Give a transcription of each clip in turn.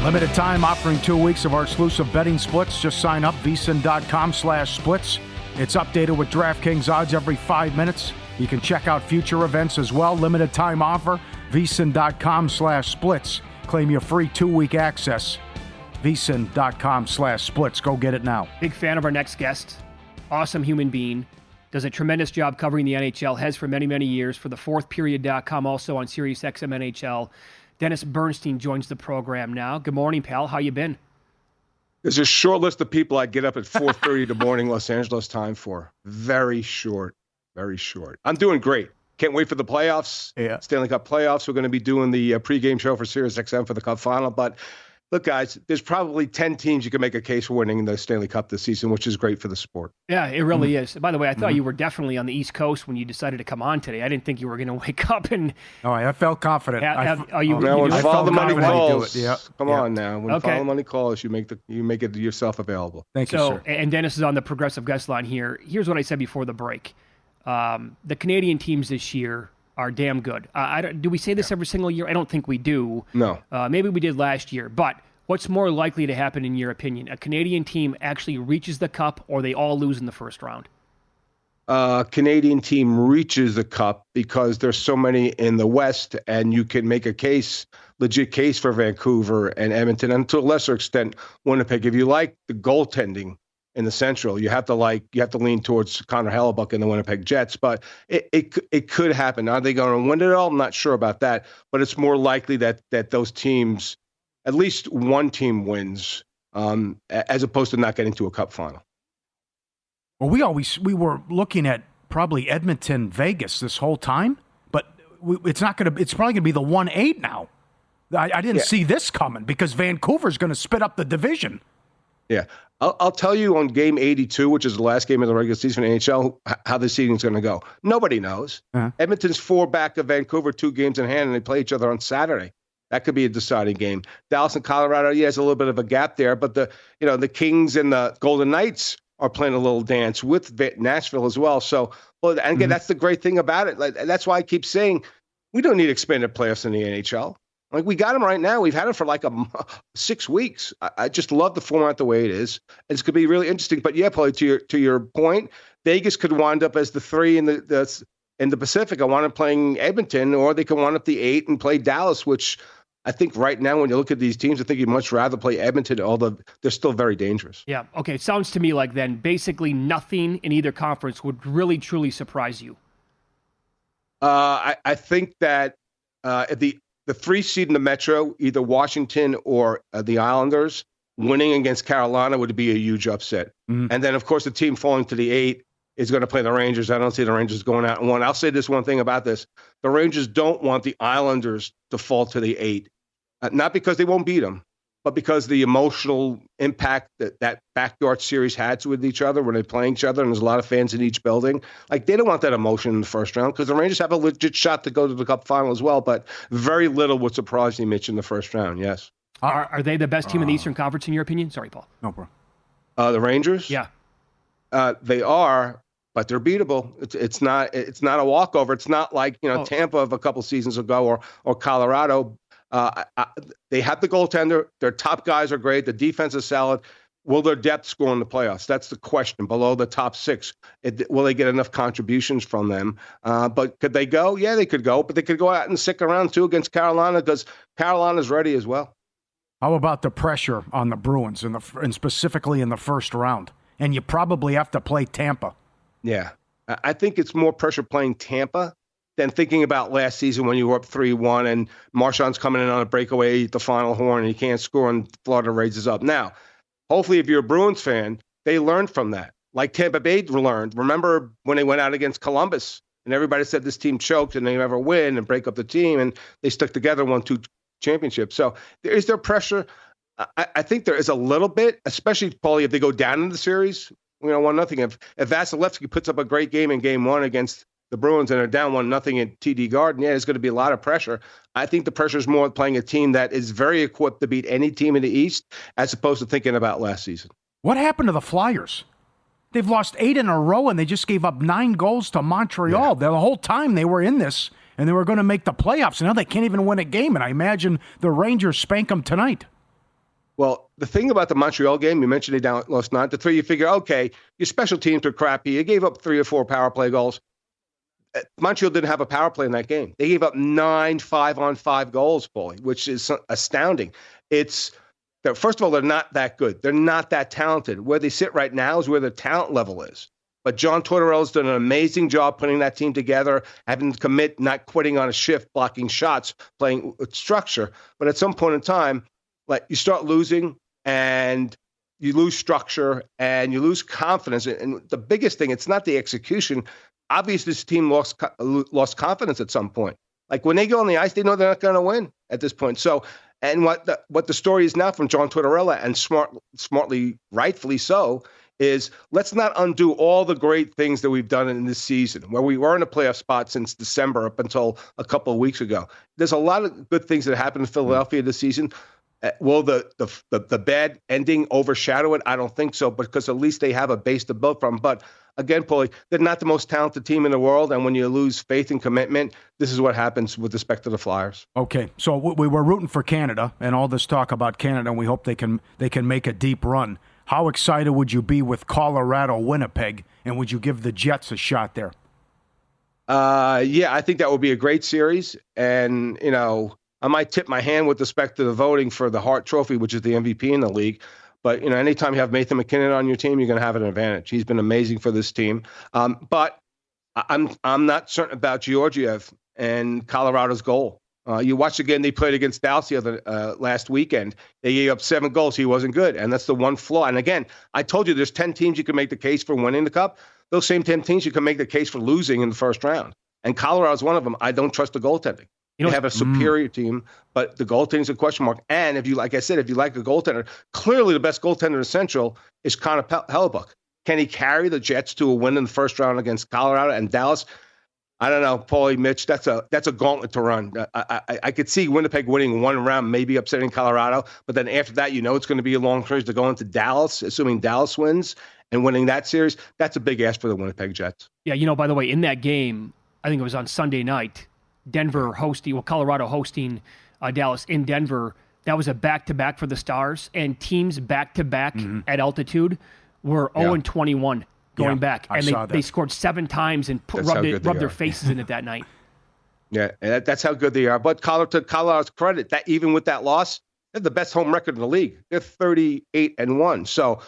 Limited time offering 2 weeks of our exclusive betting splits. Just sign up, vsin.com/splits. It's updated with DraftKings odds every 5 minutes. You can check out future events as well. Limited time offer, vsin.com/splits. Claim your free 2-week access. vsin.com/splits. Go get it now. Big fan of our next guest. Awesome human being. Does a tremendous job covering the NHL. Has for many, many years. For the fourthperiod.com, also on SiriusXM NHL. Dennis Bernstein joins the program now. Good morning, pal. How you been? There's a short list of people I get up at 4:30 in the morning Los Angeles time for. Very short. Very short. I'm doing great. Can't wait for the playoffs. Yeah. Stanley Cup playoffs. We're going to be doing the pregame show for SiriusXM for the Cup final. But look, guys, there's probably 10 teams you can make a case for winning the Stanley Cup this season, which is great for the sport. Yeah, it really is. By the way, I thought you were definitely on the East Coast when you decided to come on today. I didn't think you were going to wake up and... Oh, I felt confident. When follow the money calls, come on now. When follow the money calls, you make it yourself available. Thank you, sir. And Dennis is on the progressive guest line here. Here's what I said before the break. The Canadian teams this year are damn good. Do we say this every single year? I don't think we do. No. Maybe we did last year. But what's more likely to happen in your opinion? A Canadian team actually reaches the Cup or they all lose in the first round? Canadian team reaches the Cup because there's so many in the West, and you can make a legit case for Vancouver and Edmonton, and to a lesser extent, Winnipeg. If you like the goaltending in the Central, you have to lean towards Connor Hellebuck and the Winnipeg Jets, but it could happen. Are they going to win it all? I'm not sure about that, but it's more likely that those teams, at least one team wins, as opposed to not getting to a Cup final. Well, we were looking at probably Edmonton, Vegas this whole time, but it's probably gonna be the 1-8 now. I didn't see this coming because Vancouver's gonna spit up the division. Yeah. I'll tell you on game 82, which is the last game of the regular season in NHL, how the season's going to go. Nobody knows. Uh-huh. Edmonton's 4 back of Vancouver, 2 games in hand, and they play each other on Saturday. That could be a deciding game. Dallas and Colorado, there's a little bit of a gap there, but the Kings and the Golden Knights are playing a little dance with Nashville as well. So, and again, that's the great thing about it. That's why I keep saying we don't need expanded playoffs in the NHL. Like, we got them right now. We've had them for 6 weeks. I just love the format the way it is. It's going to be really interesting. But yeah, Paulie, to your point, Vegas could wind up as the 3 in the Pacific. I want them playing Edmonton, or they could wind up the 8 and play Dallas, which I think right now when you look at these teams, I think you'd much rather play Edmonton, although they're still very dangerous. Yeah. Okay. It sounds to me like then basically nothing in either conference would really, truly surprise you. I think that the 3 seed in the Metro, either Washington or the Islanders, winning against Carolina would be a huge upset. Mm-hmm. And then, of course, the team falling to the 8 is going to play the Rangers. I don't see the Rangers going out and 1. I'll say this one thing about this. The Rangers don't want the Islanders to fall to the 8, not because they won't beat them, but because the emotional impact that backyard series had with each other when they're playing each other, and there's a lot of fans in each building. They don't want that emotion in the first round because the Rangers have a legit shot to go to the Cup final as well, but very little would surprise me, Mitch, in the first round, yes. Are they the best team in the Eastern Conference in your opinion? Sorry, Paul. No, bro. The Rangers? Yeah. They are, but they're beatable. It's not a walkover. It's not like Tampa of a couple seasons ago or Colorado. They have the goaltender. Their top guys are great. The defense is solid. Will their depth score in the playoffs? That's the question. Below the top 6, will they get enough contributions from them? But could they go? Yeah, they could go. But they could go out and stick around too against Carolina because Carolina's ready as well. How about the pressure on the Bruins and specifically in the first round? And you probably have to play Tampa. Yeah, I think it's more pressure playing Tampa than thinking about last season when you were up 3-1 and Marchand's coming in on a breakaway at the final horn and he can't score and Florida raises up. Now, hopefully if you're a Bruins fan, they learned from that. Like Tampa Bay learned. Remember when they went out against Columbus and everybody said this team choked and they never win and break up the team, and they stuck together, won 2 championships. So is there pressure? I think there is a little bit, especially, Paulie, if they go down in the series, 1-0. If Vasilevsky puts up a great game in game 1 against the Bruins and are down 1-0 at TD Garden, there's going to be a lot of pressure. I think the pressure is more playing a team that is very equipped to beat any team in the East as opposed to thinking about last season. What happened to the Flyers? They've lost 8 in a row and they just gave up 9 goals to Montreal. Yeah. The whole time they were in this and they were going to make the playoffs. Now they can't even win a game, and I imagine the Rangers spank them tonight. Well, the thing about the Montreal game, you mentioned they lost 9-3. You figure, okay, your special teams were crappy. You gave up 3 or 4 power play goals. Montreal didn't have a power play in that game. They gave up 9 5-on-5 goals, Paulie, which is astounding. First of all, they're not that good. They're not that talented. Where they sit right now is where the talent level is. But John Tortorella's done an amazing job putting that team together, having to commit, not quitting on a shift, blocking shots, playing with structure. But at some point in time, like you start losing and you lose structure and you lose confidence. And the biggest thing, it's not the execution. Obviously, this team lost confidence at some point. Like when they go on the ice, they know they're not going to win at this point. So, and what the story is now from John Tortorella, and smartly, rightfully so, is let's not undo all the great things that we've done in this season, where we were in a playoff spot since December up until a couple of weeks ago. There's a lot of good things that happened in Philadelphia this season. Will the bad ending overshadow it? I don't think so, because at least they have a base to build from. But again, Paulie, they're not the most talented team in the world, and when you lose faith and commitment, this is what happens with respect to the Flyers. Okay, so we were rooting for Canada, and all this talk about Canada, and we hope they can make a deep run. How excited would you be with Colorado-Winnipeg, and would you give the Jets a shot there? Yeah, I think that would be a great series, and I might tip my hand with respect to the voting for the Hart Trophy, which is the MVP in the league. But, anytime you have Nathan MacKinnon on your team, you're going to have an advantage. He's been amazing for this team. But I'm not certain about Georgiev and Colorado's goal. You watch the game they played against Dallas last weekend. They gave up 7 goals. He wasn't good. And that's the one flaw. And again, I told you there's 10 teams you can make the case for winning the Cup. Those same 10 teams you can make the case for losing in the first round. And Colorado's one of them. I don't trust the goaltending. They have a superior team, but the goaltending's a question mark. And if you like a goaltender, clearly the best goaltender in Central is Connor Hellebuyck. Can he carry the Jets to a win in the first round against Colorado and Dallas? I don't know, Paulie, Mitch. That's a gauntlet to run. I could see Winnipeg winning one round, maybe upsetting Colorado, but then after that, it's going to be a long series to go into Dallas, assuming Dallas wins and winning that series. That's a big ask for the Winnipeg Jets. Yeah, by the way, in that game, I think it was on Sunday night, Colorado hosting Dallas in Denver. That was a back-to-back for the Stars, and teams back-to-back at altitude were 0-21 going back. And they scored 7 times and rubbed their faces in it that night. Yeah, that's how good they are. But to Colorado's credit, that even with that loss, they have the best home record in the league. They're 38-1. So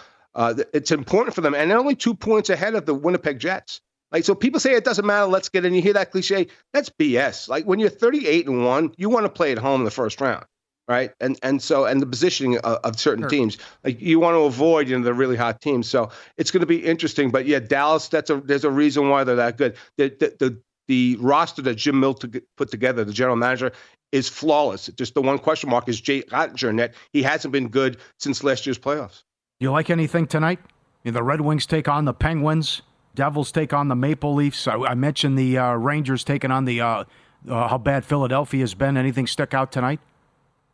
it's important for them. And they're only 2 points ahead of the Winnipeg Jets. So people say it doesn't matter, let's get in. You hear that cliche? That's BS. Like when you're 38-1, you want to play at home in the first round, right? And the positioning of certain teams, like you want to avoid the really hot teams. So it's going to be interesting. But yeah, Dallas, there's a reason why they're that good. The roster that Jim Mill put together, the general manager, is flawless. Just the one question mark is Jake Oettinger, and that he hasn't been good since last year's playoffs. You like anything tonight? The Red Wings take on the Penguins. Devils take on the Maple Leafs. I mentioned the Rangers taking on the how bad Philadelphia has been. Anything stick out tonight?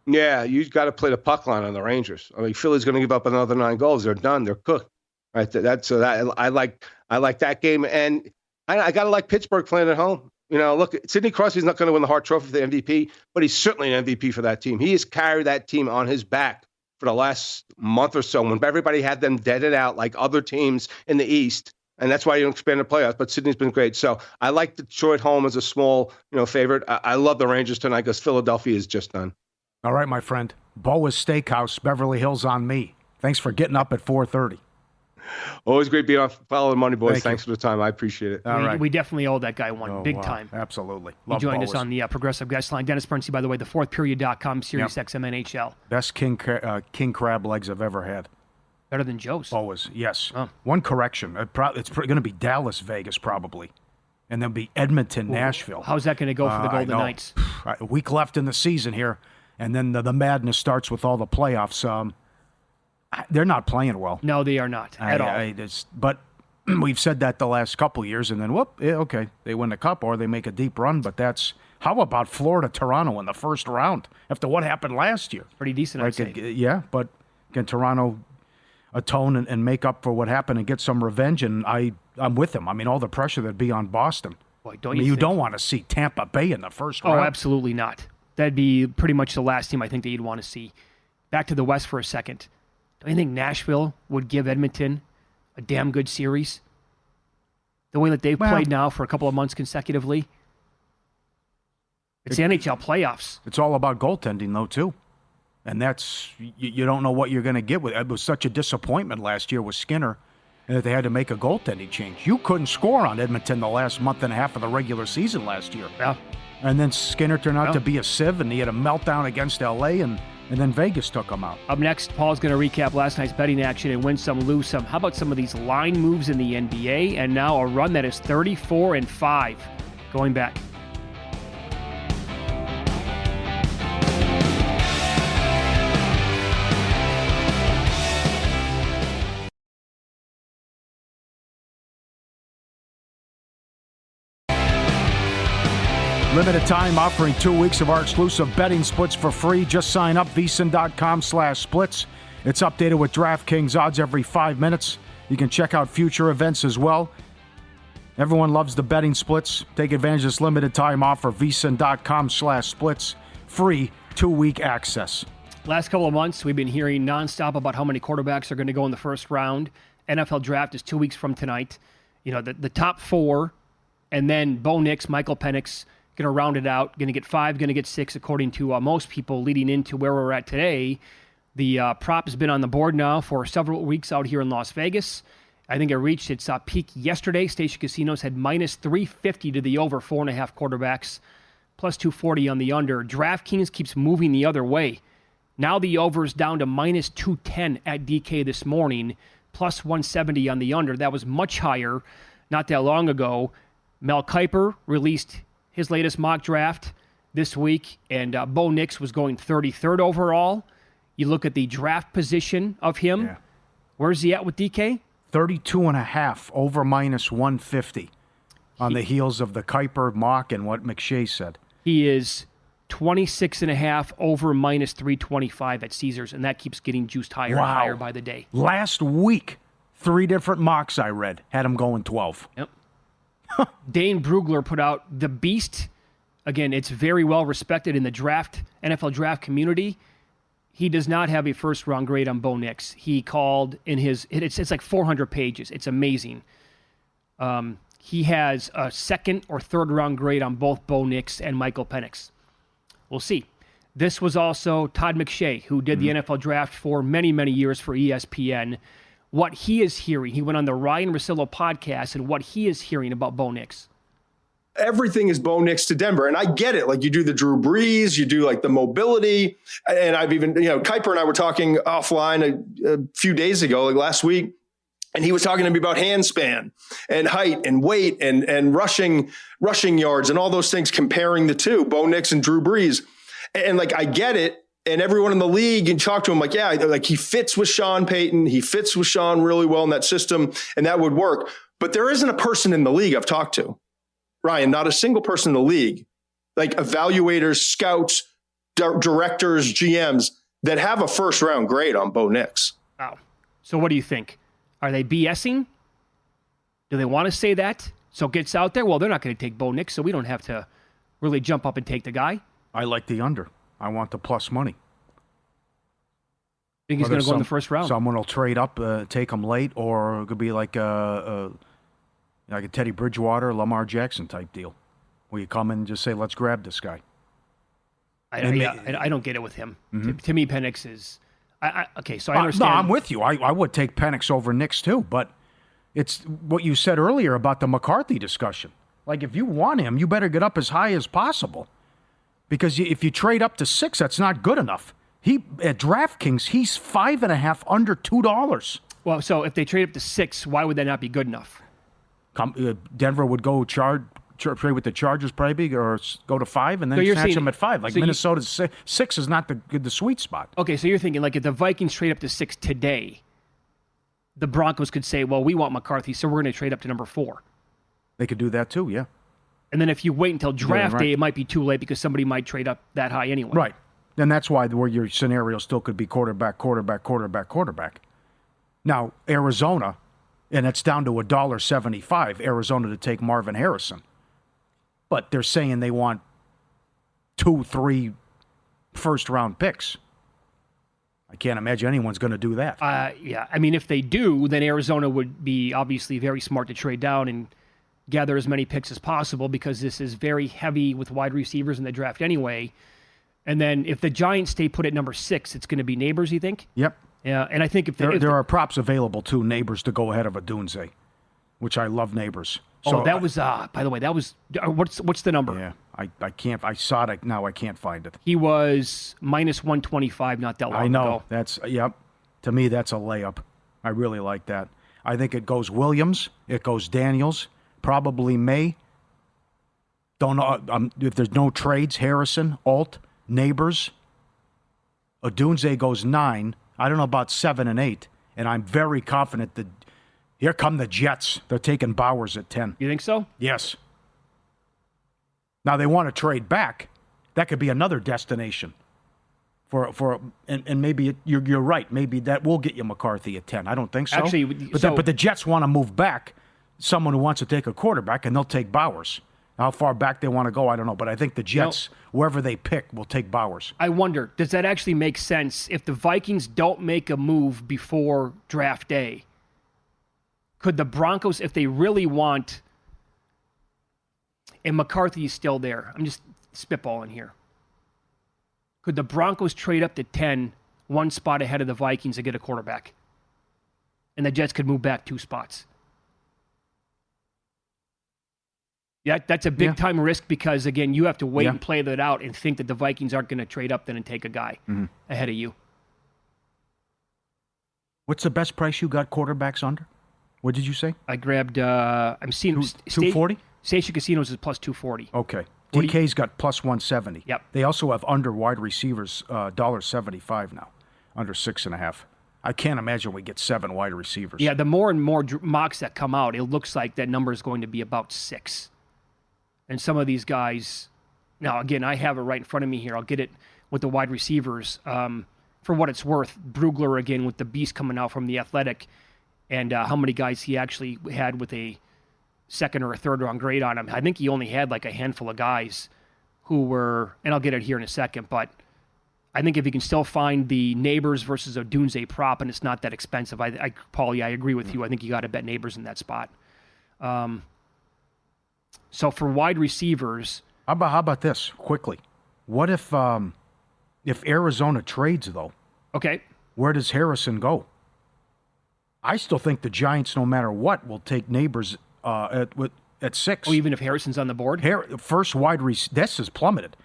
Yeah, you got to play the puck line on the Rangers. I mean, Philly's going to give up another 9 goals. They're done. They're cooked. Right. I like that game, and I got to like Pittsburgh playing at home. Look, Sidney Crosby's not going to win the Hart Trophy for the MVP, but he's certainly an MVP for that team. He has carried that team on his back for the last month or so when everybody had them deaded out like other teams in the East. And that's why you don't expand the playoffs. But Sydney's been great. So I like Detroit home as a small, favorite. I love the Rangers tonight because Philadelphia is just done. All right, my friend. Boa's Steakhouse, Beverly Hills on me. Thanks for getting up at 4:30. Always great being on Follow the Money, boys. Thanks for the time. I appreciate it. All right. We definitely owe that guy one. Big time. Absolutely. He joined us on the Progressive Guest Line. Dennis Bernstein, by the way, the fourthperiod.com, Sirius XM NHL. Best king crab legs I've ever had. Better than Joe's. Always, yes. Oh. One correction. It's going to be Dallas, Vegas, probably. And then be Edmonton, Nashville. How's that going to go for the Golden Knights? A week left in the season here, and then the madness starts with all the playoffs. They're not playing well. No, they are not at all. But we've said that the last couple of years, and then, okay, they win the Cup or they make a deep run, but that's... How about Florida-Toronto in the first round after what happened last year? Pretty decent, I'd say. Yeah, but can Toronto atone and make up for what happened and get some revenge? And I'm with them. I mean, all the pressure that'd be on Boston. Boy, you don't want to see Tampa Bay in the first round. Oh, absolutely not. That'd be pretty much the last team I think that you'd want to see. back to the West for a second. Don't you think Nashville would give Edmonton a damn good series? The way that they've played now for a couple of months consecutively. It's the NHL playoffs. It's all about goaltending, though, too. And that's, you don't know what you're going to get with it. It was such a disappointment last year with Skinner that they had to make a goaltending change. You couldn't score on Edmonton the last month and a half of the regular season last year. Yeah. And then Skinner turned out to be a sieve, and he had a meltdown against L.A., and then Vegas took him out. Up next, Paul's going to recap last night's betting action and win some, lose some. How about some of these line moves in the NBA? And now a run that is 34-5 going back. Limited time offering 2 weeks of our exclusive betting splits for free. Just sign up, VSiN.com/splits. It's updated with DraftKings odds every 5 minutes. You can check out future events as well. Everyone loves the betting splits. Take advantage of this limited time offer, VSiN.com/splits. Free 2-week access. Last couple of months, we've been hearing nonstop about how many quarterbacks are going to go in the first round. NFL draft is 2 weeks from tonight. You know, the top 4, and then Bo Nix, Michael Penix, going to round it out, going to get 5, going to get 6, according to most people leading into where we're at today. The prop has been on the board now for several weeks out here in Las Vegas. I think it reached its peak yesterday. Station Casinos had minus 350 to the over, 4.5 quarterbacks, plus 240 on the under. DraftKings keeps moving the other way. Now the over is down to minus 210 at DK this morning, plus 170 on the under. That was much higher not that long ago. Mel Kiper released his latest mock draft this week, and Bo Nix was going 33rd overall. You look at the draft position of him. Yeah. Where's he at with DK? 32.5 over minus 150 on the heels of the Kiper mock and what McShay said. He is 26.5 over minus 325 at Caesars, and that keeps getting juiced higher and higher by the day. Last week, 3 different mocks I read had him going 12. Yep. Dane Brugler put out the Beast. Again, it's very well respected in the draft, NFL draft community. He does not have a first-round grade on Bo Nix. He called in his, it's like 400 pages. It's amazing. He has a second or third-round grade on both Bo Nix and Michael Penix. We'll see. This was also Todd McShay, who did the NFL draft for many, many years for ESPN. What he is hearing, he went on the Ryan Russillo podcast, and what he is hearing about Bo Nix. Everything is Bo Nix to Denver. And I get it. Like, you do the Drew Brees, you do like the mobility. And I've even, Kiper and I were talking offline a few days ago, like last week. And he was talking to me about hand span and height and weight and rushing yards and all those things, comparing the two, Bo Nix and Drew Brees. And like, I get it. And everyone in the league, and talk to him like, yeah, like he fits with Sean Payton. He fits with Sean really well in that system, and that would work. But there isn't a person in the league I've talked to, Ryan, not a single person in the league, like evaluators, scouts, directors, GMs, that have a first round grade on Bo Nix. Wow. So what do you think? Are they BSing? Do they want to say that? So it gets out there, well, they're not going to take Bo Nix, so we don't have to really jump up and take the guy. I like the under. I want the plus money. Think he's going to go in the first round? Someone will trade up, take him late, or it could be like a Teddy Bridgewater, Lamar Jackson type deal, where you come in and just say, let's grab this guy. I don't get it with him. Mm-hmm. To me, Penix is... okay, so I understand. No, I'm with you. I would take Penix over Nix too, but it's what you said earlier about the McCarthy discussion. Like, if you want him, you better get up as high as possible. Because if you trade up to 6, that's not good enough. At DraftKings, he's 5.5 under $2. Well, so if they trade up to 6, why would that not be good enough? Denver would go trade with the Chargers probably, or go to 5 and then snatch them at 5. Like, so Minnesota's 6 is not the sweet spot. Okay, so you're thinking, like, if the Vikings trade up to 6 today, the Broncos could say, well, we want McCarthy, so we're going to trade up to number 4. They could do that too, yeah. And then if you wait until draft day, it might be too late because somebody might trade up that high anyway. Right. And that's why where your scenario still could be quarterback. Now, Arizona, and it's down to $1.75, Arizona to take Marvin Harrison. But they're saying they want 2-3 first-round picks. I can't imagine anyone's going to do that. Yeah. I mean, if they do, then Arizona would be obviously very smart to trade down and gather as many picks as possible because this is very heavy with wide receivers in the draft anyway. And then if the Giants stay put at number 6, it's going to be Neighbors, you think? Yep. Yeah, and I think if there are props available too, Neighbors to go ahead of Odunze, which I love Neighbors. So that was by the way, that was what's the number? Yeah, I can't. I saw it. Now I can't find it. He was minus 125 not that long I know. ago. That's To me, that's a layup. I really like that. I think it goes Williams. It goes Daniels. Probably May. Don't know if there's no trades. Harrison, Alt, Neighbors. Odunze goes 9. I don't know about 7 and 8. And I'm very confident that here come the Jets. They're taking Bowers at 10. You think so? Yes. Now they want to trade back. That could be another destination. And maybe you're right. Maybe that will get you McCarthy at 10. I don't think so. Actually, but the Jets want to move back someone who wants to take a quarterback, and they'll take Bowers. How far back they want to go, I don't know. But I think the Jets, wherever they pick, will take Bowers. I wonder, does that actually make sense if the Vikings don't make a move before draft day? Could the Broncos, if they really want, and McCarthy is still there, I'm just spitballing here. Could the Broncos trade up to 10, one spot ahead of the Vikings to get a quarterback? And the Jets could move back 2 spots. Yeah, that's a big-time risk because, again, you have to wait and play that out and think that the Vikings aren't going to trade up then and take a guy ahead of you. What's the best price you got quarterbacks under? What did you say? I grabbed, I'm seeing... 240? Station Casinos is plus 240. Okay. DK's got plus 170. Yep. They also have under wide receivers, $1.75 now, under 6.5. I can't imagine we get 7 wide receivers. Yeah, the more and more mocks that come out, it looks like that number is going to be about 6. And some of these guys, now again, I have it right in front of me here. I'll get it with the wide receivers. For what it's worth, Brugler again with the beast coming out from the Athletic, and how many guys he actually had with a 2nd or a 3rd round grade on him. I think he only had like a handful of guys who were, and I'll get it here in a second, but I think if you can still find the Neighbors versus Odunze prop and it's not that expensive, Paulie, I agree with you. I think you got to bet Neighbors in that spot. So for wide receivers, how about this quickly? What if Arizona trades though? Okay, where does Harrison go? I still think the Giants, no matter what, will take Neighbors at 6. Oh, even if Harrison's on the board, first wide this has plummeted.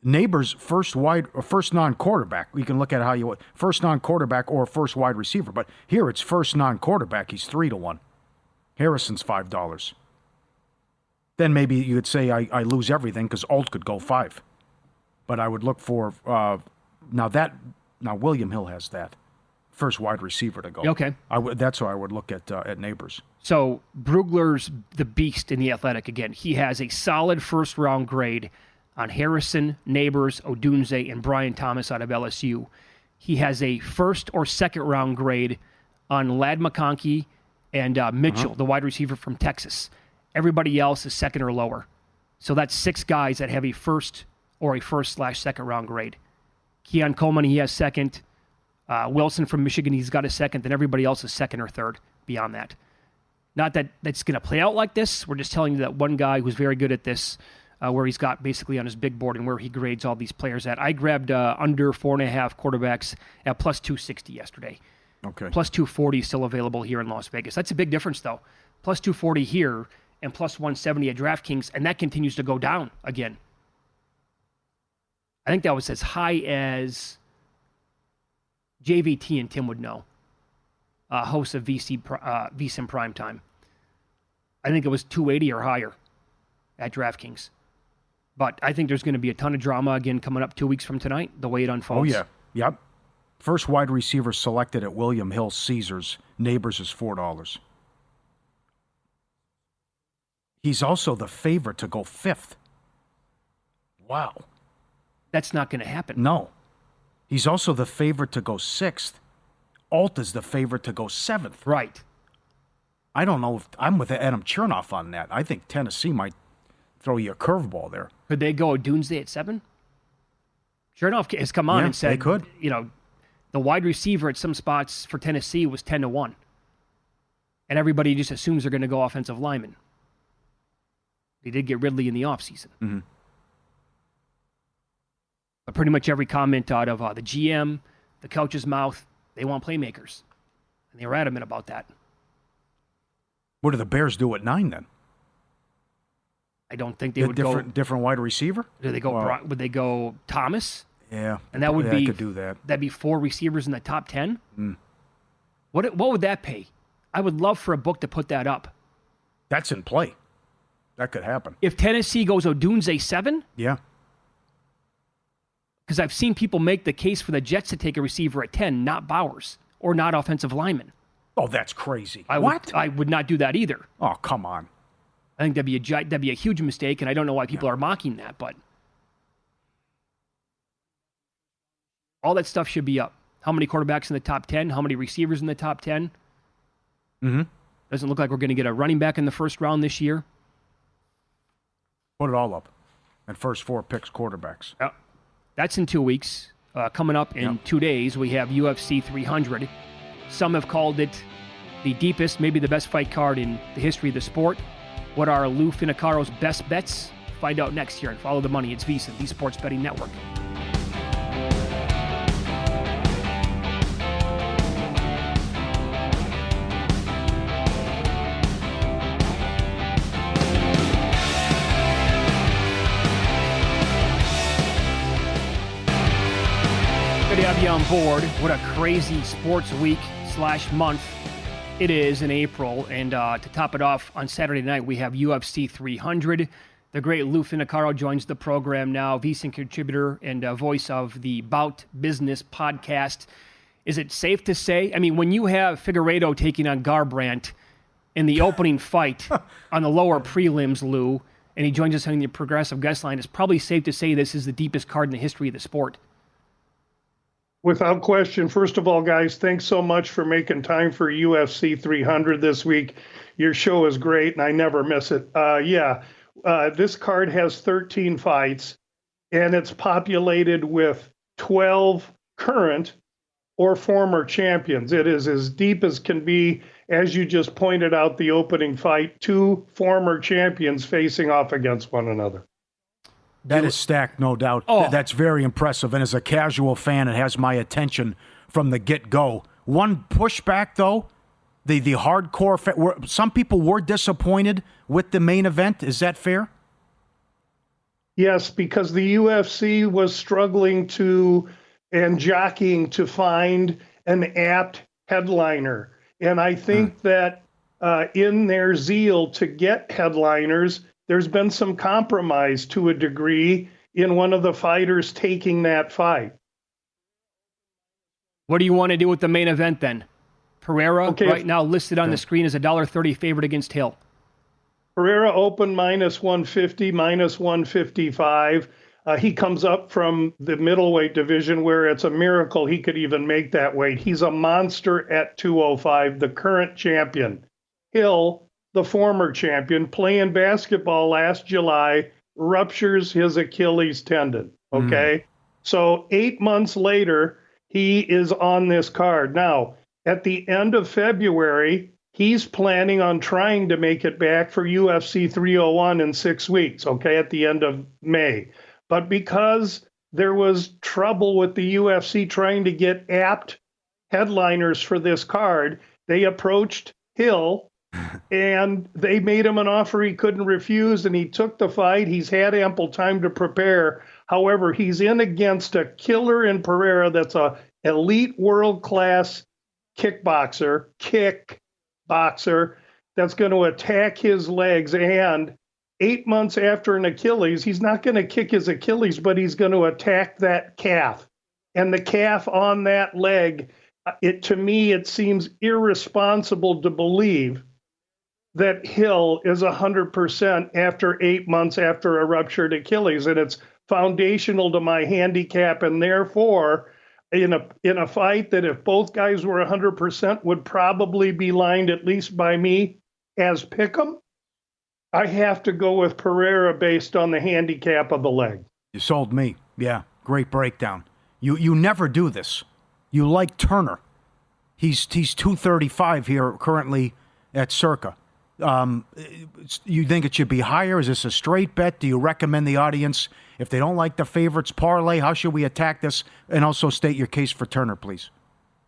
Neighbors first non-quarterback. We can look at how you first non-quarterback or first wide receiver, but here it's first non-quarterback. He's 3-1. Harrison's $5. Then maybe you could say I lose everything because Alt could go 5. But I would look for now William Hill has that first wide receiver to go. Okay, that's why I would look at Neighbors. So Brugler's the beast in the Athletic again. He has a solid 1st round grade on Harrison, Neighbors, Odunze, and Brian Thomas out of LSU. He has a 1st or 2nd round grade on Ladd McConkey and Mitchell, the wide receiver from Texas. Everybody else is 2nd or lower. So that's 6 guys that have a 1st or a 1st/2nd round grade. Keon Coleman, he has 2nd. Wilson from Michigan, he's got a 2nd. And everybody else is 2nd or 3rd beyond that. Not that that's going to play out like this. We're just telling you that one guy who's very good at this, where he's got basically on his big board and where he grades all these players at. I grabbed under 4.5 quarterbacks at plus 260 yesterday. Okay. Plus 240 is still available here in Las Vegas. That's a big difference, though. Plus 240 here and plus 170 at DraftKings, and that continues to go down again. I think that was as high as JVT and Tim would know, hosts of VSiN Primetime. I think it was 280 or higher at DraftKings. But I think there's going to be a ton of drama again coming up 2 weeks from tonight, the way it unfolds. Oh, yeah. Yep. First wide receiver selected at William Hill Caesars. Neighbors is $4. He's also the favorite to go 5th. Wow. That's not going to happen. No. He's also the favorite to go 6th. Alt is the favorite to go 7th. Right. I don't know if I'm with Adam Chernoff on that. I think Tennessee might throw you a curveball there. Could they go Doomsday at 7? Chernoff has come on and said, they could. The wide receiver at some spots for Tennessee was 10-1. And everybody just assumes they're going to go offensive lineman. They did get Ridley in the offseason. Mm-hmm. But pretty much every comment out of the GM, the coach's mouth, they want playmakers. And they were adamant about that. What do the Bears do at 9 then? I don't think they would go different wide receiver. Do they go? Would they go Thomas? Yeah, and that would be I could do that. That'd be 4 receivers in the top 10. Mm. What would that pay? I would love for a book to put that up. That's in play. That could happen. If Tennessee goes Odunze 7, yeah, because I've seen people make the case for the Jets to take a receiver at 10, not Bowers or not offensive lineman. Oh, that's crazy. I would not do that either. Oh, come on. I think that'd be a huge mistake, and I don't know why people are mocking that, but all that stuff should be up. How many quarterbacks in the top 10? How many receivers in the top 10? Mm-hmm. Doesn't look like we're going to get a running back in the first round this year. Put it all up. And first 4 picks quarterbacks. That's in 2 weeks. Coming up in 2 days, we have UFC 300. Some have called it the deepest, maybe the best fight card in the history of the sport. What are Lou Finicaro's best bets? Find out next year and follow the money. It's VSiN, the Sports Betting Network. Good to have you on board. What a crazy sports week / month it is in April. And to top it off, on Saturday night, we have UFC 300. The great Lou Finicaro joins the program now, VSiN contributor and voice of the Bout Business podcast. Is it safe to say, I mean, when you have Figueiredo taking on Garbrandt in the opening fight on the lower prelims, Lou, and he joins us on the Progressive Guest Line, it's probably safe to say this is the deepest card in the history of the sport. Without question. First of all, guys, thanks so much for making time for UFC 300 this week. Your show is great, and I never miss it. This card has 13 fights, and it's populated with 12 current or former champions. It is as deep as can be. As you just pointed out, the opening fight, 2 former champions facing off against one another. That is stacked, no doubt. Oh. That's very impressive. And as a casual fan, it has my attention from the get-go. One pushback, though, the hardcore some people were disappointed with the main event. Is that fair? Yes, because the UFC was struggling and jockeying to find an apt headliner. And I think that in their zeal to get headliners, there's been some compromise to a degree in one of the fighters taking that fight. What do you want to do with the main event then? Pereira, Okay, right now listed on the screen as $1.30 favorite against Hill. Pereira opened -150, -155. He comes up from the middleweight division where it's a miracle he could even make that weight. He's a monster at 205, the current champion. Hill, the former champion, playing basketball last July, ruptures his Achilles tendon. Okay. So 8 months later, he is on this card. Now, at the end of February, he's planning on trying to make it back for UFC 301 in 6 weeks. Okay. At the end of May. But because there was trouble with the UFC trying to get apt headliners for this card, they approached Hill and they made him an offer he couldn't refuse, and he took the fight. He's had ample time to prepare. However, he's in against a killer in Pereira that's a elite world-class kickboxer that's going to attack his legs. And 8 months after an Achilles, he's not going to kick his Achilles, but he's going to attack that calf. And the calf on that leg, to me, it seems irresponsible to believe that Hill is 100% after 8 months after a ruptured Achilles. And it's foundational to my handicap. And therefore, in a fight that if both guys were 100% would probably be lined, at least by me, as pick'em, I have to go with Pereira based on the handicap of the leg. You sold me. Yeah, great breakdown. You never do this. You like Turner. He's 235 here currently at Circa. You think it should be higher? Is this a straight bet? Do you recommend the audience, if they don't like the favorites, parlay? How should we attack this? And also state your case for Turner, please.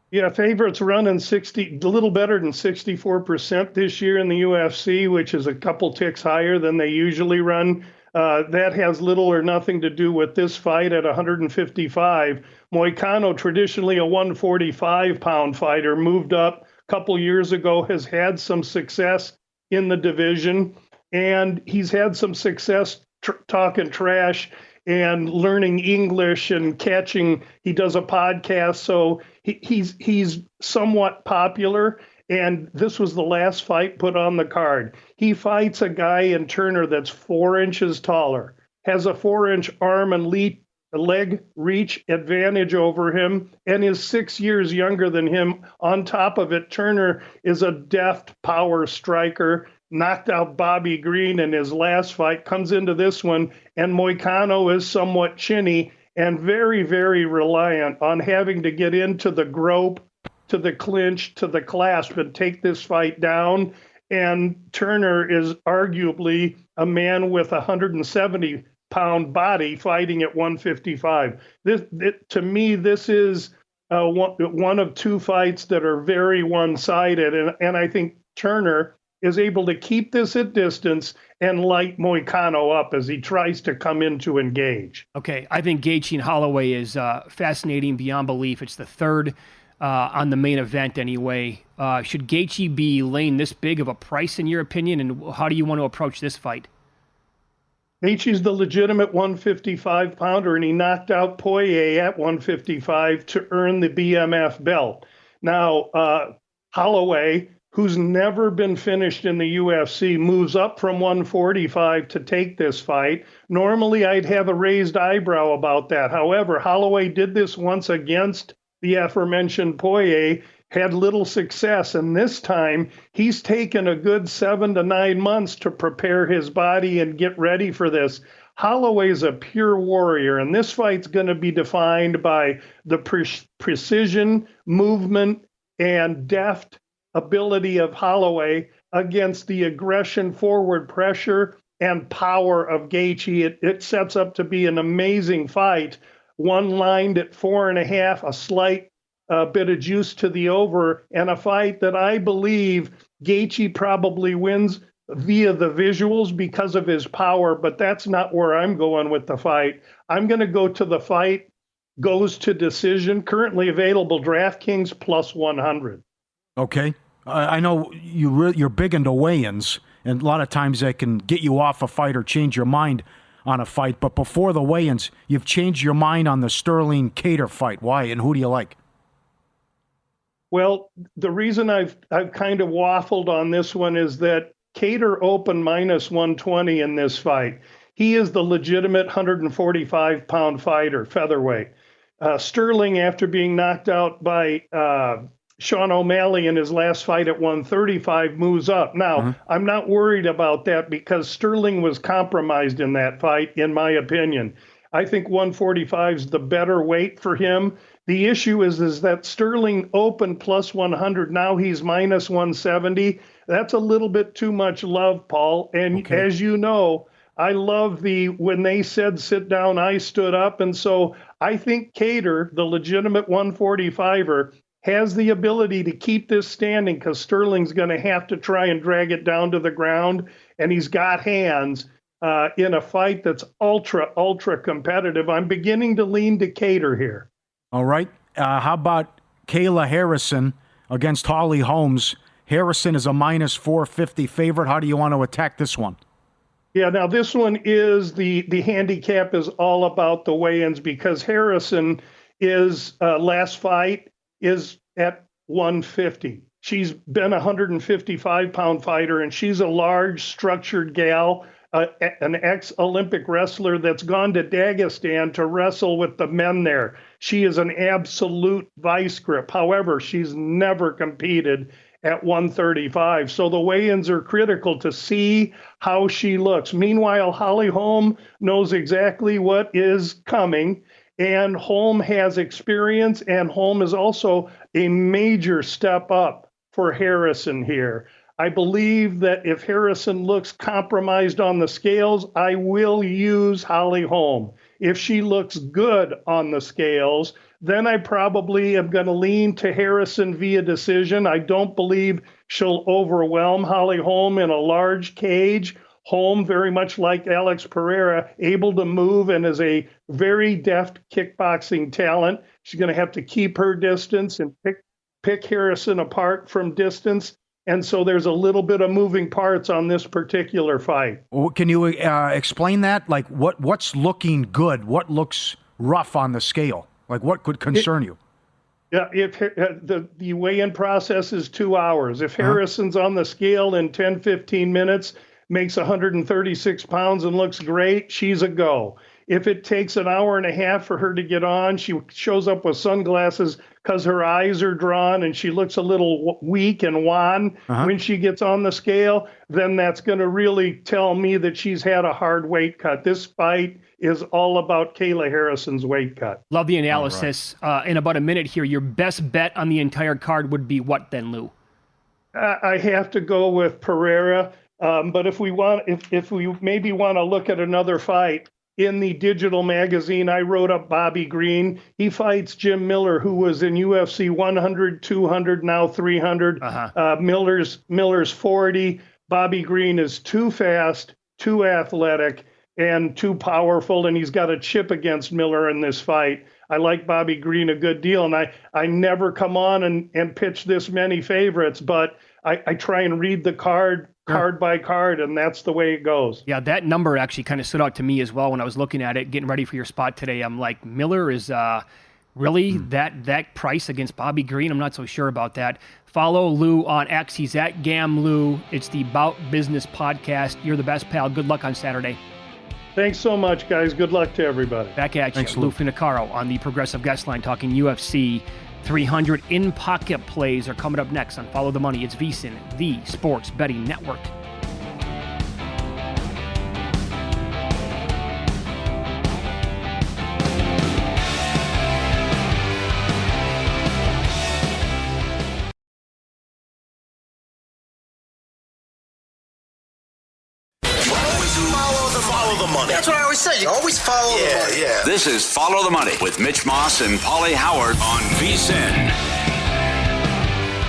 Yeah, favorites running a little better than 64% this year in the UFC, which is a couple ticks higher than they usually run. That has little or nothing to do with this fight at 155. Moicano, traditionally a 145-pound fighter, moved up a couple years ago, has had some success in the division, and he's had some success talking trash and learning English and catching. He does a podcast, so he's somewhat popular. And this was the last fight put on the card. He fights a guy in Turner that's 4 inches taller, has a 4-inch arm and leg reach advantage over him, and is 6 years younger than him. On top of it, Turner is a deft power striker, knocked out Bobby Green in his last fight, comes into this one, and Moicano is somewhat chinny and very, very reliant on having to get into the grope, to the clinch, to the clasp, and take this fight down. And Turner is arguably a man with a 170-pound body fighting at 155. To me, this is one of two fights that are very one-sided, and I think Turner is able to keep this at distance and light Moicano up as he tries to come in to engage. Okay, I think Gaethje and Holloway is fascinating beyond belief. It's the third on the main event anyway. Should Gaethje be laying this big of a price in your opinion, and how do you want to approach this fight? Gaethje's the legitimate 155-pounder, and he knocked out Poirier at 155 to earn the BMF belt. Now, Holloway, who's never been finished in the UFC, moves up from 145 to take this fight. Normally, I'd have a raised eyebrow about that. However, Holloway did this once against the aforementioned Poirier, had little success, and this time he's taken a good 7 to 9 months to prepare his body and get ready for this. Holloway's a pure warrior, and this fight's going to be defined by the precision, movement, and deft ability of Holloway against the aggression, forward pressure, and power of Gaethje. It sets up to be an amazing fight. One lined at 4.5, a slight bit of juice to the over, and a fight that I believe Gaethje probably wins via the visuals because of his power, but that's not where I'm going with the fight. I'm going to go to the fight goes to decision, currently available DraftKings plus 100. Okay. I know you're big into weigh-ins, and a lot of times they can get you off a fight or change your mind on a fight. But before the weigh-ins, you've changed your mind on the Sterling Kattar fight. Why, and who do you like? Well, the reason I've kind of waffled on this one is that Kattar opened minus 120 in this fight. He is the legitimate 145-pound fighter, featherweight. Sterling, after being knocked out by Sean O'Malley in his last fight at 135, moves up. Now, I'm not worried about that because Sterling was compromised in that fight, in my opinion. I think 145 is the better weight for him. The issue is that Sterling opened plus 100. Now he's minus 170. That's a little bit too much love, Paul. And as you know, I love when they said sit down, I stood up. And so I think Kattar, the legitimate 145er, has the ability to keep this standing because Sterling's going to have to try and drag it down to the ground. And he's got hands in a fight that's ultra competitive. I'm beginning to lean to Kattar here. All right. How about Kayla Harrison against Holly Holmes? Harrison is a minus 450 favorite. How do you want to attack this one? Yeah, now this one is the handicap is all about the weigh-ins because Harrison is last fight is at 150. She's been a 155-pound fighter, and she's a large, structured gal, an ex-Olympic wrestler that's gone to Dagestan to wrestle with the men there. She is an absolute vice grip. However, she's never competed at 135. So the weigh-ins are critical to see how she looks. Meanwhile, Holly Holm knows exactly what is coming, And Holm has experience, and Holm is also a major step up for Harrison here. I believe that if Harrison looks compromised on the scales, I will use Holly Holm. If she looks good on the scales, then I probably am going to lean to Harrison via decision. I don't believe she'll overwhelm Holly Holm in a large cage. Holm, very much like Alex Pereira, able to move and is a very deft kickboxing talent. She's going to have to keep her distance and pick Harrison apart from distance. And so there's a little bit of moving parts on this particular fight. Can you explain that? Like what's looking good? What looks rough on the scale? Like what could concern you? Yeah, if the weigh-in process is 2 hours. If Harrison's on the scale in 10, 15 minutes, makes 136 pounds and looks great, she's a go. If it takes an hour and a half for her to get on, she shows up with sunglasses because her eyes are drawn and she looks a little weak and wan when she gets on the scale, then that's going to really tell me that she's had a hard weight cut. This fight is all about Kayla Harrison's weight cut. Love the analysis. In about a minute here, your best bet on the entire card would be what then, Lou? I have to go with Pereira. But if we maybe want to look at another fight, in the digital magazine, I wrote up Bobby Green. He fights Jim Miller, who was in UFC 100, 200, now 300. Miller's 40. Bobby Green is too fast, too athletic, and too powerful, and he's got a chip against Miller in this fight. I like Bobby Green a good deal, and I never come on and pitch this many favorites, but I try and read the card by card, and that's the way it goes. Yeah, that number actually kind of stood out to me as well when I was looking at it, getting ready for your spot today. I'm like, Miller is really that price against Bobby Green? I'm not so sure about that. Follow Lou on X. He's at GamLou. It's the Bout Business podcast. You're the best, pal. Good luck on Saturday. Thanks so much, guys. Good luck to everybody. Back at you. Thanks, Lou Finicaro on the Progressive Guest Line talking UFC 300. In-pocket plays are coming up next on Follow the Money. It's VSiN, the Sports Betting Network. Follow the money. That's what I always say. You always follow the money. Yeah. This is Follow the Money with Mitch Moss and Paulie Howard on VSiN.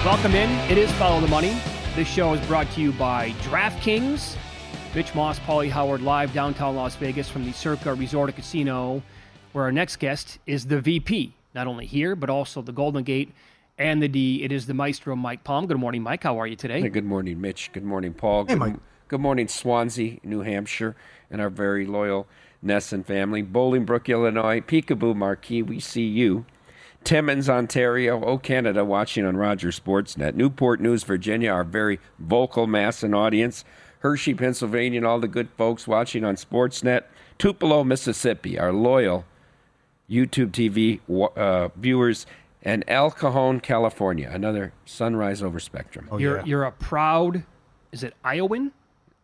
Welcome in. It is Follow the Money. This show is brought to you by DraftKings. Mitch Moss, Paulie Howard, live downtown Las Vegas from the Circa Resort and Casino, where our next guest is the VP, not only here, but also the Golden Gate and the D. It is the maestro, Mike Palm. Good morning, Mike. How are you today? Hey, good morning, Mitch. Good morning, Paul. Hey, Mike. Good morning, Swansea, New Hampshire, and our very loyal Nesson family. Bolingbrook, Illinois, Peekaboo, Marquee, we see you. Timmins, Ontario, Oh Canada, watching on Rogers Sportsnet. Newport News, Virginia, our very vocal Masson audience. Hershey, Pennsylvania, and all the good folks watching on Sportsnet. Tupelo, Mississippi, our loyal YouTube TV viewers. And El Cajon, California, another sunrise over Spectrum. Oh, You're a proud, is it Iowan?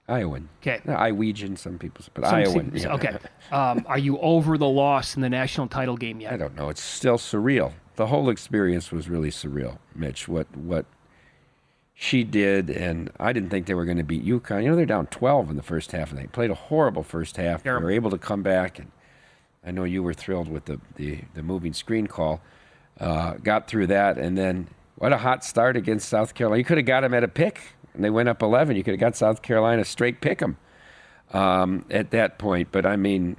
Iowan. Okay. Iowegian, some people say, but Some Iowan. say- Yeah. Okay. Are you over the loss in the national title game yet? I don't know. It's still surreal. The whole experience was really surreal, Mitch. What she did, and I didn't think they were going to beat UConn. You know, they're down 12 in the first half, and they played a horrible first half. Terrible. They were able to come back, and I know you were thrilled with the moving screen call. Got through that, and then what a hot start against South Carolina. You could have got them at a pick, and they went up 11. You could have got South Carolina straight pick 'em at that point. But, I mean,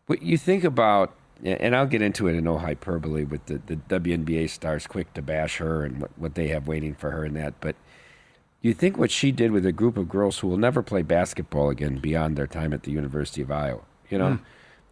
what you think about, and I'll get into it in no hyperbole with the WNBA stars quick to bash her and what they have waiting for her and that, but you think what she did with a group of girls who will never play basketball again beyond their time at the University of Iowa, you know?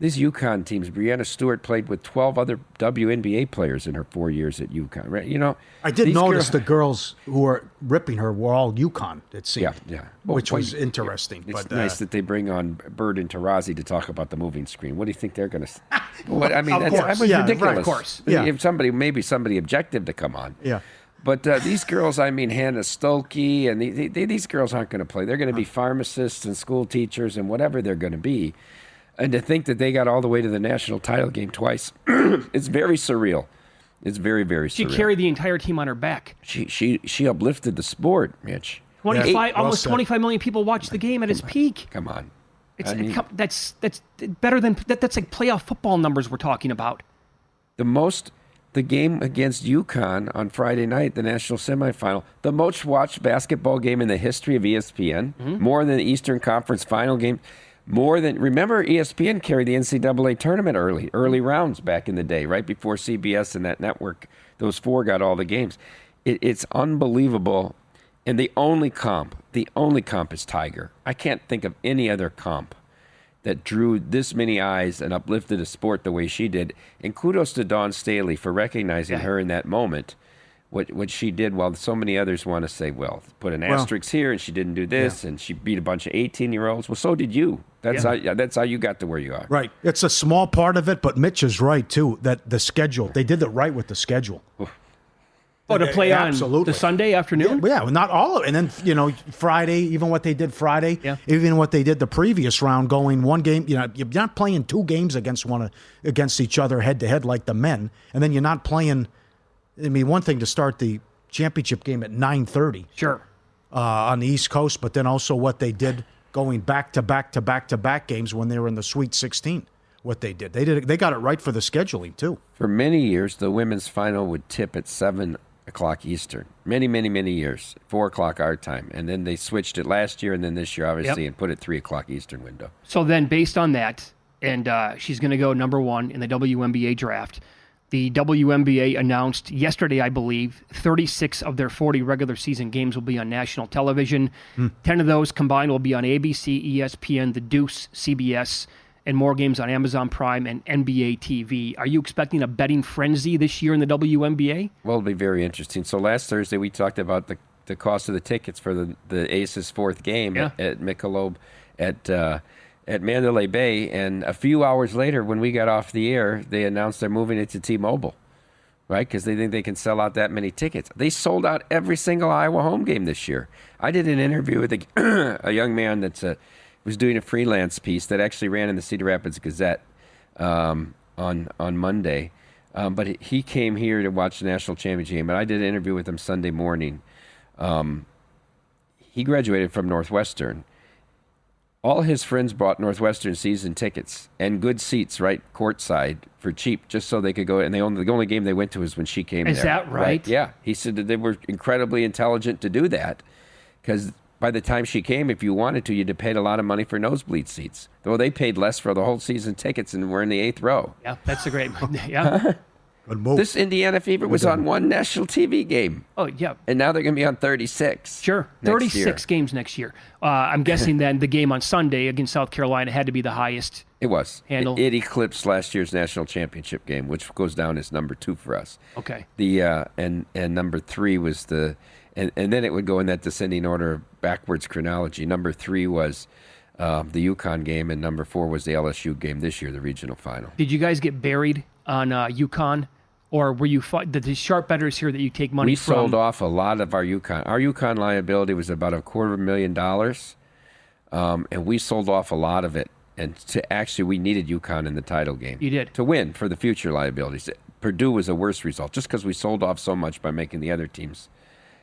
These UConn teams, Breanna Stewart played with 12 other WNBA players in her 4 years at UConn, right? You know, I did these notice girls- the girls who were ripping her were all UConn, it seemed. Yeah. Well, Which was well, interesting. It's but nice that they bring on Bird and Tarazi to talk about the moving screen. What do you think they're going to? What I mean, Of that's course. that was Yeah, ridiculous. right, of course. Yeah. If maybe somebody objective to come on. Yeah. But these girls, I mean, Hannah Stolke, and these girls aren't going to play. They're going to be pharmacists and school teachers and whatever they're going to be. And to think that they got all the way to the national title game twice, it's very surreal. It's very, very surreal. She carried the entire team on her back. She uplifted the sport, Mitch. 25, almost 25 million people watched the game at its peak. Come on. That's better than that's like playoff football numbers we're talking about. The game against UConn on Friday night, the national semifinal, the most watched basketball game in the history of ESPN, more than the Eastern Conference final game, remember ESPN carried the NCAA tournament early rounds back in the day, right before CBS and that network, those four got all the games. It's unbelievable. And the only comp is Tiger. I can't think of any other comp that drew this many eyes and uplifted a sport the way she did. And kudos to Dawn Staley for recognizing her in that moment, what she did, while so many others want to say, well, put an asterisk here, and she didn't do this, and she beat a bunch of 18-year-olds. Well, so did you. That's how you got to where you are. Right. It's a small part of it, but Mitch is right, too, that the schedule, they did it right with the schedule. Oh, to play on Absolutely. the Sunday afternoon? Yeah, not all of it. And then, Friday, even what they did Friday, even what they did the previous round, going one game, you're not playing two games against each other head-to-head like the men. And then you're not playing, one thing to start the championship game at 9:30. Sure. On the East Coast, but then also what they did going back-to-back games when they were in the Sweet 16. What they did. They got it right for the scheduling, too. For many years, the women's final would tip at 7 o'clock Eastern. Many, many, many years. 4 o'clock our time. And then they switched it last year and then this year, obviously, and put it 3 o'clock Eastern window. So then based on that, and she's going to go number one in the WNBA draft, the WNBA announced yesterday, I believe, 36 of their 40 regular season games will be on national television. 10 of those combined will be on ABC, ESPN, The Deuce, CBS, and more games on Amazon Prime and NBA TV. Are you expecting a betting frenzy this year in the WNBA? Well, it'll be very interesting. So last Thursday, we talked about the cost of the tickets for the Aces' fourth game at Michelob at Mandalay Bay. And a few hours later, when we got off the air, they announced they're moving it to T-Mobile, right? Because they think they can sell out that many tickets. They sold out every single Iowa home game this year. I did an interview with a young man was doing a freelance piece that actually ran in the Cedar Rapids Gazette on Monday. But he came here to watch the national championship game, and I did an interview with him Sunday morning. He graduated from Northwestern. All his friends bought Northwestern season tickets and good seats, right, courtside for cheap, just so they could go. And the only game they went to was when she came there. Is that right? Yeah. He said that they were incredibly intelligent to do that because by the time she came, if you wanted to, you'd have paid a lot of money for nosebleed seats. Though they paid less for the whole season tickets and were in the 8th row. Yeah, that's a great yeah. Good move. This Indiana Fever was on one national TV game. Oh, yeah. And now they're going to be on 36. Sure. 36 games next year. I'm guessing then the game on Sunday against South Carolina had to be the highest. It was. Handle. It eclipsed last year's national championship game, which goes down as number 2 for us. Okay. And number 3 was and then it would go in that descending order backwards chronology. Number 3 was the UConn game, and number 4 was the LSU game this year, the regional final. Did you guys get buried on UConn? Or were you the sharp bettors here that you take money from? We sold off a lot of our UConn. Our UConn liability was about $250,000, and we sold off a lot of it. And we needed UConn in the title game. You did. To win for the future liabilities. Purdue was a worse result, just because we sold off so much by making the other teams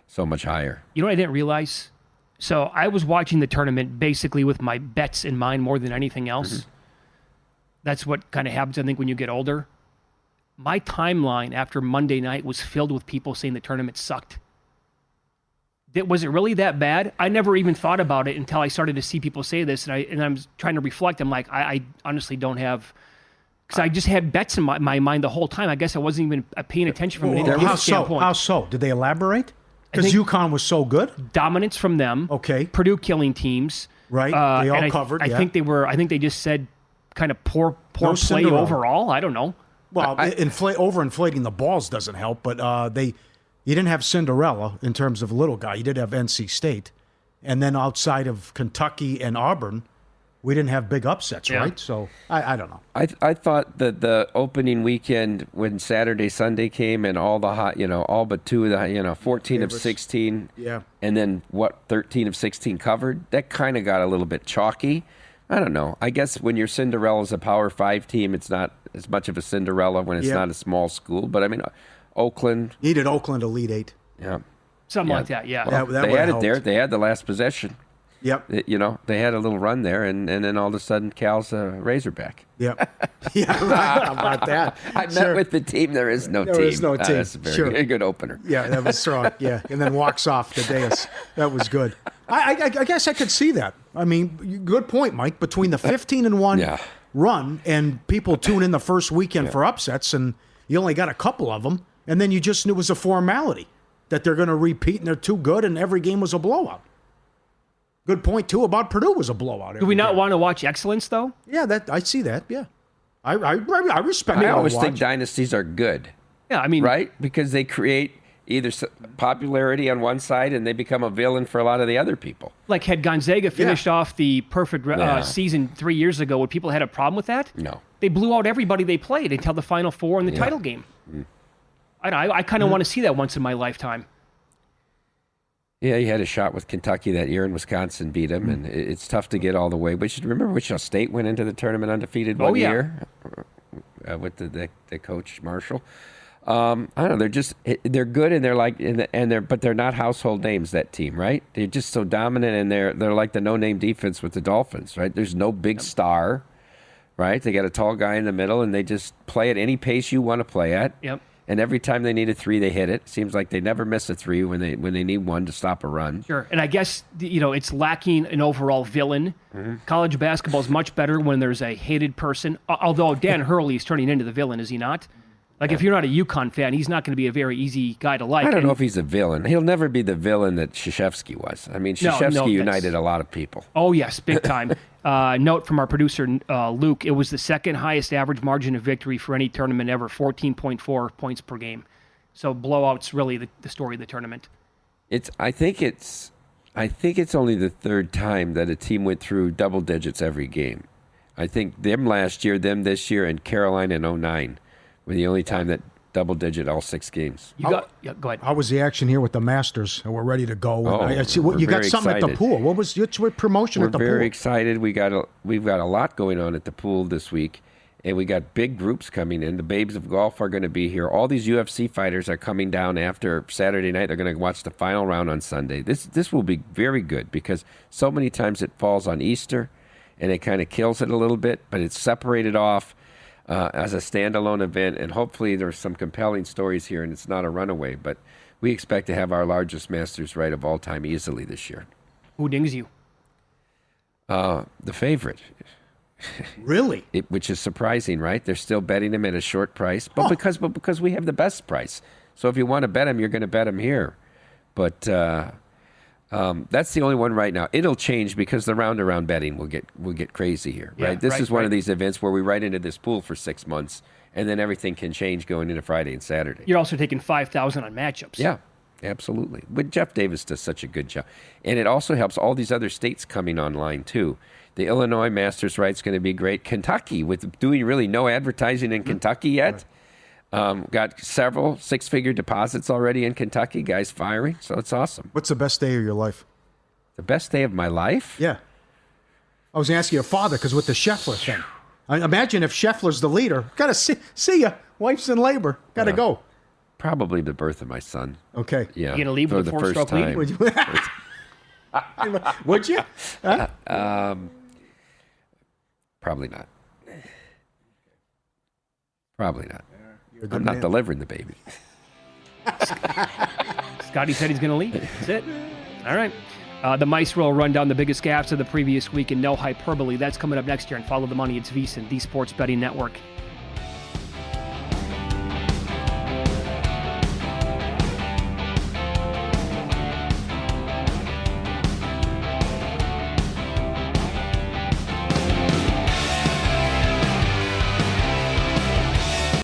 so much higher. You know what I didn't realize? So I was watching the tournament basically with my bets in mind more than anything else. Mm-hmm. That's what kind of happens, I think, when you get older. My timeline after Monday night was filled with people saying the tournament sucked. Was it really that bad? I never even thought about it until I started to see people say this, and I'm trying to reflect. I'm like, I honestly don't have, because I just had bets in my mind the whole time. I guess I wasn't even paying attention from an individual standpoint. How so? Did they elaborate? Because UConn was so good. Dominance from them. Okay. Purdue killing teams. Right. They all covered. I think they just said kind of poor play Cinderella. overall. I don't know. Well, overinflating the balls doesn't help, but you didn't have Cinderella in terms of little guy. You did have NC State. And then outside of Kentucky and Auburn, we didn't have big upsets, right? So I don't know. I thought that the opening weekend when Saturday, Sunday came and all the hot, all but 2 of the, 14 of 16. Yeah. And then 13 of 16 covered, that kind of got a little bit chalky. I don't know. I guess when your Cinderella's a Power 5 team, it's not as much of a Cinderella when it's not a small school. But I mean, Oakland. Needed Oakland Elite Eight. Yeah. Something like that, yeah. That They had it there. They had the last possession. Yep. You know, they had a little run there, and then all of a sudden, Cal's a Razorback. Yep. Yeah, right. How about that? I met with the team. There is no team. There is no team. That's a very good opener. Yeah, that was strong. Yeah, and then walks off the dais. That was good. I guess I could see that. I mean, good point, Mike. Between the 15-1 run and people tune in the first weekend for upsets, and you only got a couple of them, and then you just knew it was a formality that they're going to repeat, and they're too good, and every game was a blowout. Good point, too, about Purdue was a blowout. Do we not want to watch excellence, though? Yeah, I see that, yeah. I respect it. I always think dynasties are good. Yeah, I mean... Right? Because they create either popularity on one side and they become a villain for a lot of the other people. Like, had Gonzaga finished off the perfect season 3 years ago, would people had a problem with that? No. They blew out everybody they played until the Final Four in the title game. I kind of want to see that once in my lifetime. Yeah, he had a shot with Kentucky that year, and Wisconsin beat him, and it's tough to get all the way. But you remember Wichita State went into the tournament undefeated one year with the coach Marshall. I don't know. They're good, and they're like, but they're not household names. That team, right? They're just so dominant, and they're like the no-name defense with the Dolphins, right? There's no big star, right? They got a tall guy in the middle, and they just play at any pace you want to play at. Yep. And every time they need a three, they hit it. Seems like they never miss a three when they need one to stop a run. Sure. And I guess, it's lacking an overall villain. Mm-hmm. College basketball is much better when there's a hated person. Although Dan Hurley is turning into the villain, is he not? Like, if you're not a UConn fan, he's not going to be a very easy guy to like. I don't know if he's a villain. He'll never be the villain that Krzyzewski was. I mean, Krzyzewski united a lot of people. Oh, yes, big time. Note from our producer, Luke, it was the second highest average margin of victory for any tournament ever, 14.4 points per game. So blowout's really the story of the tournament. I think it's only the third time that a team went through double digits every game. I think them last year, them this year, and Carolina in 2009 were the only time that double-digit all 6 games. Go ahead. How was the action here with the Masters? We're ready to go. I see you got something at the pool. What was your promotion at the pool? We're very excited. We've got a lot going on at the pool this week, and we got big groups coming in. The Babes of Golf are going to be here. All these UFC fighters are coming down after Saturday night. They're going to watch the final round on Sunday. This will be very good because so many times it falls on Easter, and it kind of kills it a little bit, but it's separated off as a standalone event, and hopefully there's some compelling stories here, and it's not a runaway. But we expect to have our largest Masters right of all time easily this year. Who dings you? The favorite. Really? Which is surprising, right? They're still betting him at a short price, but because we have the best price. So if you want to bet him, you're going to bet him here. But that's the only one right now. It'll change because the round-around betting will get crazy here, right? This is one of these events where we write into this pool for 6 months, and then everything can change going into Friday and Saturday. You're also taking 5,000 on matchups. Yeah, absolutely. But Jeff Davis does such a good job. And it also helps all these other states coming online, too. The Illinois Masters right's going to be great. Kentucky, with doing really no advertising in Kentucky yet. Got several 6-figure deposits already in Kentucky, guys firing, so it's awesome. What's the best day of your life? The best day of my life? Yeah. I was asking your father, because with the Scheffler thing. I imagine if Scheffler's the leader, got to see ya. Wife's in labor. Got to go. Probably the birth of my son. Okay. Yeah. You going to leave with a 4-stroke lead? Would you? Would you? Huh? Probably not. Probably not. I'm not delivering the baby. Scotty said he's going to leave. That's it. All right. The Maestro will run down the biggest gaps of the previous week in no hyperbole. That's coming up next year. And follow the money. It's VSiN, the Sports Betting Network.